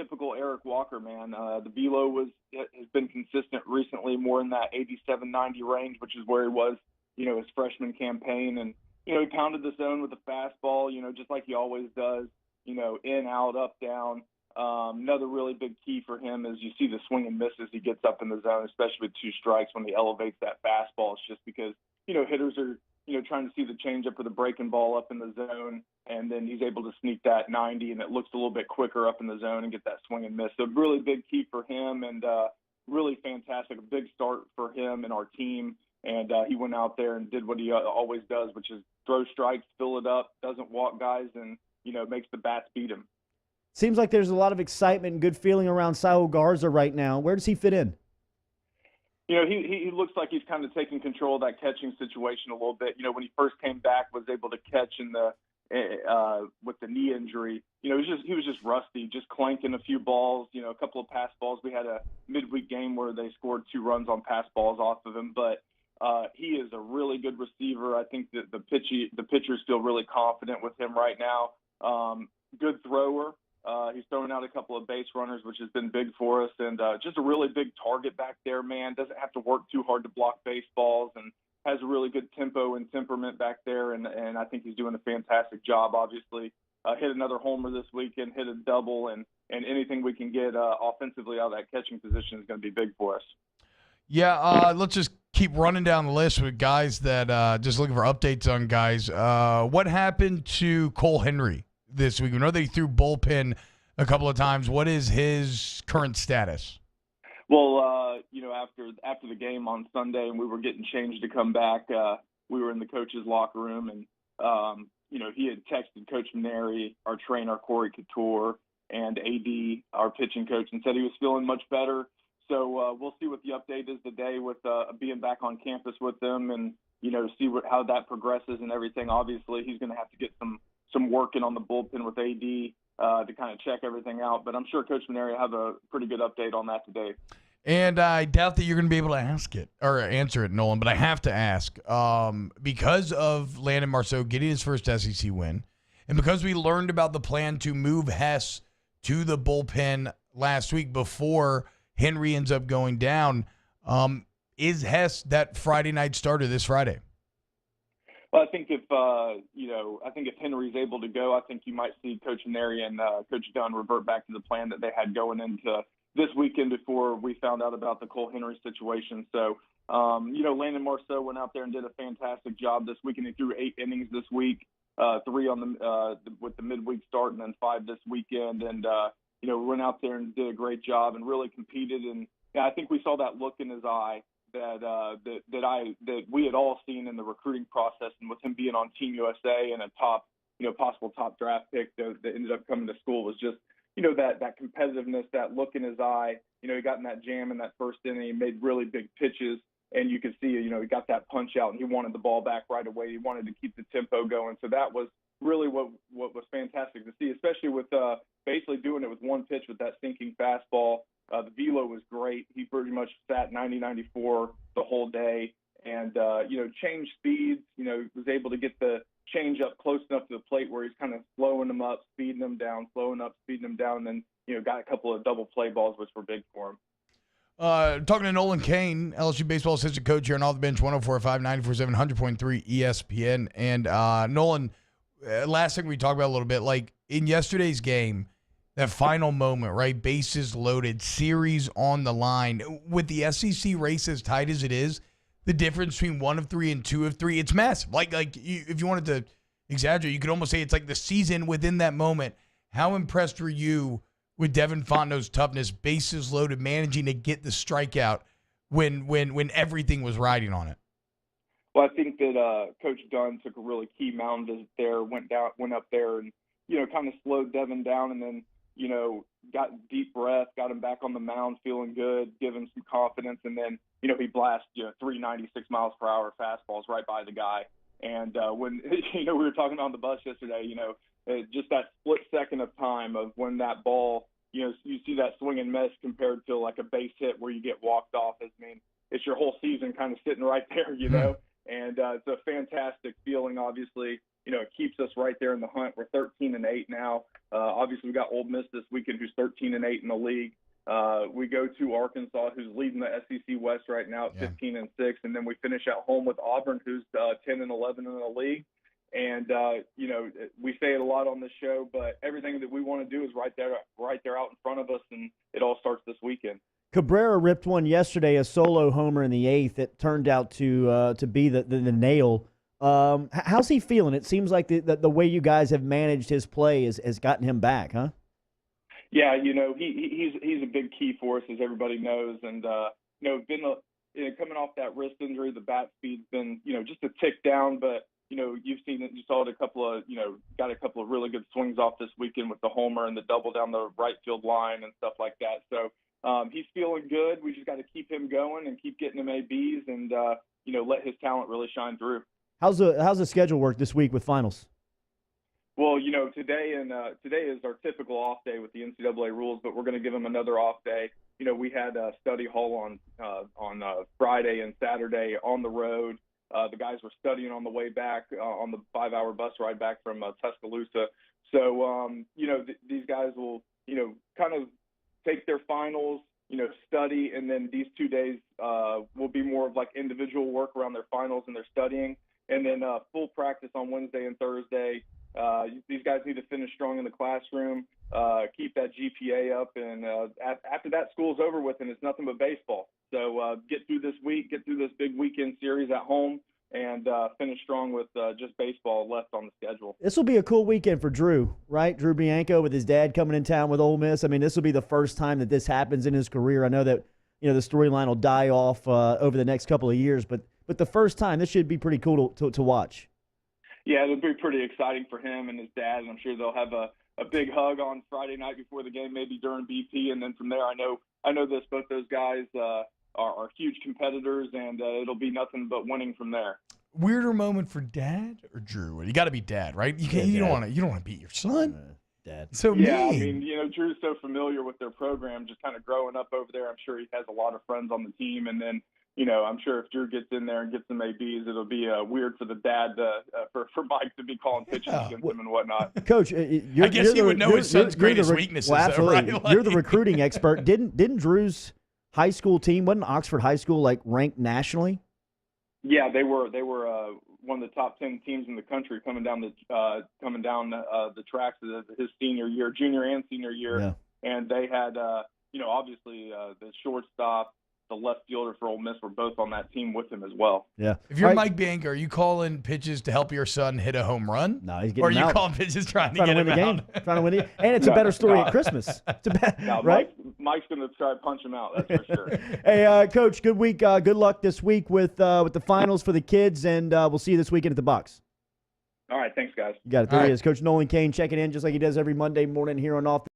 typical Eric Walker, man. The velo has been consistent recently, more in that 87, 90 range, which is where he was, his freshman campaign. And, he pounded the zone with a fastball, just like he always does, in, out, up, down. Another really big key for him is you see the swing and miss as he gets up in the zone, especially with 2 strikes when he elevates that fastball. It's just because, hitters are, trying to see the changeup or the breaking ball up in the zone, and then he's able to sneak that 90, and it looks a little bit quicker up in the zone and get that swing and miss. So really big key for him, and really fantastic, a big start for him and our team. And he went out there and did what he always does, which is throw strikes, fill it up, doesn't walk guys, and, makes the bats beat him. Seems like there's a lot of excitement and good feeling around Sal Garza right now. Where does he fit in? He looks like he's kind of taking control of that catching situation a little bit. When he first came back, was able to catch in the with the knee injury. He was just rusty, just clanking a few balls. A couple of pass balls. We had a midweek game where they scored 2 runs on pass balls off of him, but he is a really good receiver. I think that the pitchers feel really confident with him right now. Good thrower. He's throwing out a couple of base runners, which has been big for us, and just a really big target back there, man. Doesn't have to work too hard to block baseballs, and has a really good tempo and temperament back there, and I think he's doing a fantastic job, obviously. Hit another homer this weekend, hit a double, and anything we can get offensively out of that catching position is going to be big for us. Yeah, let's just keep running down the list with guys that just looking for updates on guys. What happened to Cole Henry this week? We know that he threw bullpen a couple of times. What is his current status? Well, after the game on Sunday and we were getting changed to come back, we were in the coach's locker room, and he had texted Coach Maneri, our trainer, Corey Couture, and AD, our pitching coach, and said he was feeling much better. So we'll see what the update is today with being back on campus with them, and see how that progresses and everything. Obviously, he's going to have to get some working on the bullpen with AD to kind of check everything out. But I'm sure Coach Maneri will have a pretty good update on that today. And I doubt that you're going to be able to answer it, Nolan, but I have to ask. Because of Lana Marceau getting his first SEC win, and because we learned about the plan to move Hess to the bullpen last week before Henry ends up going down, is Hess that Friday night starter this Friday? Well, I think if Henry's able to go, I think you might see Coach Maneri and Coach Dunn revert back to the plan that they had going into this weekend before we found out about the Cole Henry situation. So, Landon Marceau went out there and did a fantastic job this weekend. He threw 8 innings this week, 3 on with the midweek start, and then 5 this weekend. And went out there and did a great job and really competed. And I think we saw that look in his eye that we had all seen in the recruiting process, and with him being on Team USA and a possible top draft pick that ended up coming to school, was just that competitiveness, that look in his eye. He got in that jam in that first inning. He made really big pitches, and you could see, he got that punch out, and he wanted the ball back right away. He wanted to keep the tempo going. So that was really what was fantastic to see, especially with basically doing it with one pitch with that sinking fastball. The velo was great. He pretty much sat 90-94 the whole day, and changed speeds. Was able to get the change up close enough to the plate where he's kind of slowing them up, speeding them down, slowing up, speeding them down, and then got a couple of double play balls, which were big for him. Talking to Nolan Cain, LSU baseball assistant coach here on Off the Bench, 104.5, 94.7, 100.3 ESPN. And Nolan, last thing we talked about a little bit, like in yesterday's game, that final moment, right? Bases loaded, series on the line. With the SEC race as tight as it is, the difference between 1 of 3 and 2 of 3, it's massive. If you wanted to exaggerate, you could almost say it's like the season within that moment. How impressed were you with Devon Fowler's toughness, bases loaded, managing to get the strikeout when everything was riding on it? Well, I think that Coach Dunn took a really key mound visit there, went up there and, kind of slowed Devon down, and then, got deep breath, got him back on the mound feeling good, give him some confidence, and then, he blasts, 396 miles per hour fastballs right by the guy. And when, we were talking on the bus yesterday, just that split second of time of when that ball, you see that swing and miss compared to like a base hit where you get walked off. It's your whole season kind of sitting right there, And it's a fantastic feeling, obviously. it keeps us right there in the hunt. We're 13-8 now. Obviously, we got Ole Miss this weekend, who's 13-8 in the league. We go to Arkansas, who's leading the SEC West right now at 15-6, and then we finish at home with Auburn, who's 10-11 in the league. And we say it a lot on this show, but everything that we want to do is right there out in front of us, and it all starts this weekend. Cabrera ripped one yesterday, a solo homer in the eighth. It turned out to be the nail. How's he feeling? It seems like the way you guys have managed his play has gotten him back, huh? Yeah, he's a big key for us, as everybody knows, and coming off that wrist injury, the bat speed's been just a tick down, but you've seen it. You saw it got a couple of really good swings off this weekend with the homer and the double down the right field line and stuff like that. So he's feeling good. We just got to keep him going and keep getting him ABs and let his talent really shine through. How's the schedule work this week with finals? Well, today is our typical off day with the NCAA rules, but we're going to give them another off day. We had a study hall on Friday and Saturday on the road. The guys were studying on the way back on the 5-hour bus ride back from Tuscaloosa. So, these guys will, kind of take their finals, study, and then these 2 days will be more of like individual work around their finals and their studying, and then full practice on Wednesday and Thursday. These guys need to finish strong in the classroom, keep that GPA up, and after that, school's over with, and it's nothing but baseball. So get through this week, get through this big weekend series at home, and finish strong with just baseball left on the schedule. This will be a cool weekend for Drew, right? Drew Bianco with his dad coming in town with Ole Miss. I mean, this will be the first time that this happens in his career. I know that the storyline will die off over the next couple of years, but the first time, this should be pretty cool to watch. Yeah, it'll be pretty exciting for him and his dad, and I'm sure they'll have a big hug on Friday night before the game, maybe during BP, and then from there, I know both those guys are huge competitors, and it'll be nothing but winning from there. Weirder moment for Dad or Drew? You got to be Dad, right? You don't want to beat your son. Dad. So yeah, mean. I mean, Drew's so familiar with their program, just kind of growing up over there. I'm sure he has a lot of friends on the team, and then I'm sure if Drew gets in there and gets some ABs, it'll be weird for the dad for Mike to be calling pitches against him and whatnot. Coach, I guess he would know his son's greatest weaknesses. Well, absolutely. Though, right? You're the recruiting expert. Didn't Drew's high school team, wasn't Oxford High School ranked nationally? Yeah, they were one of the top 10 teams in the country coming down the tracks of his junior and senior year, yeah. And they had obviously the shortstop, the left fielder for Ole Miss were both on that team with him as well. Yeah. If you're Mike Bianco, are you calling pitches to help your son hit a home run? No, he's getting Or are you out. calling pitches trying to get win him the out? game. Trying to win it. And it's a better story at Christmas. Right? Mike's going to try to punch him out, that's for sure. Hey, Coach, good week. Good luck this week with the finals for the kids, and we'll see you this weekend at the box. All right, thanks, guys. You got it. There he is. Coach Nolan Cain checking in just like he does every Monday morning here on Off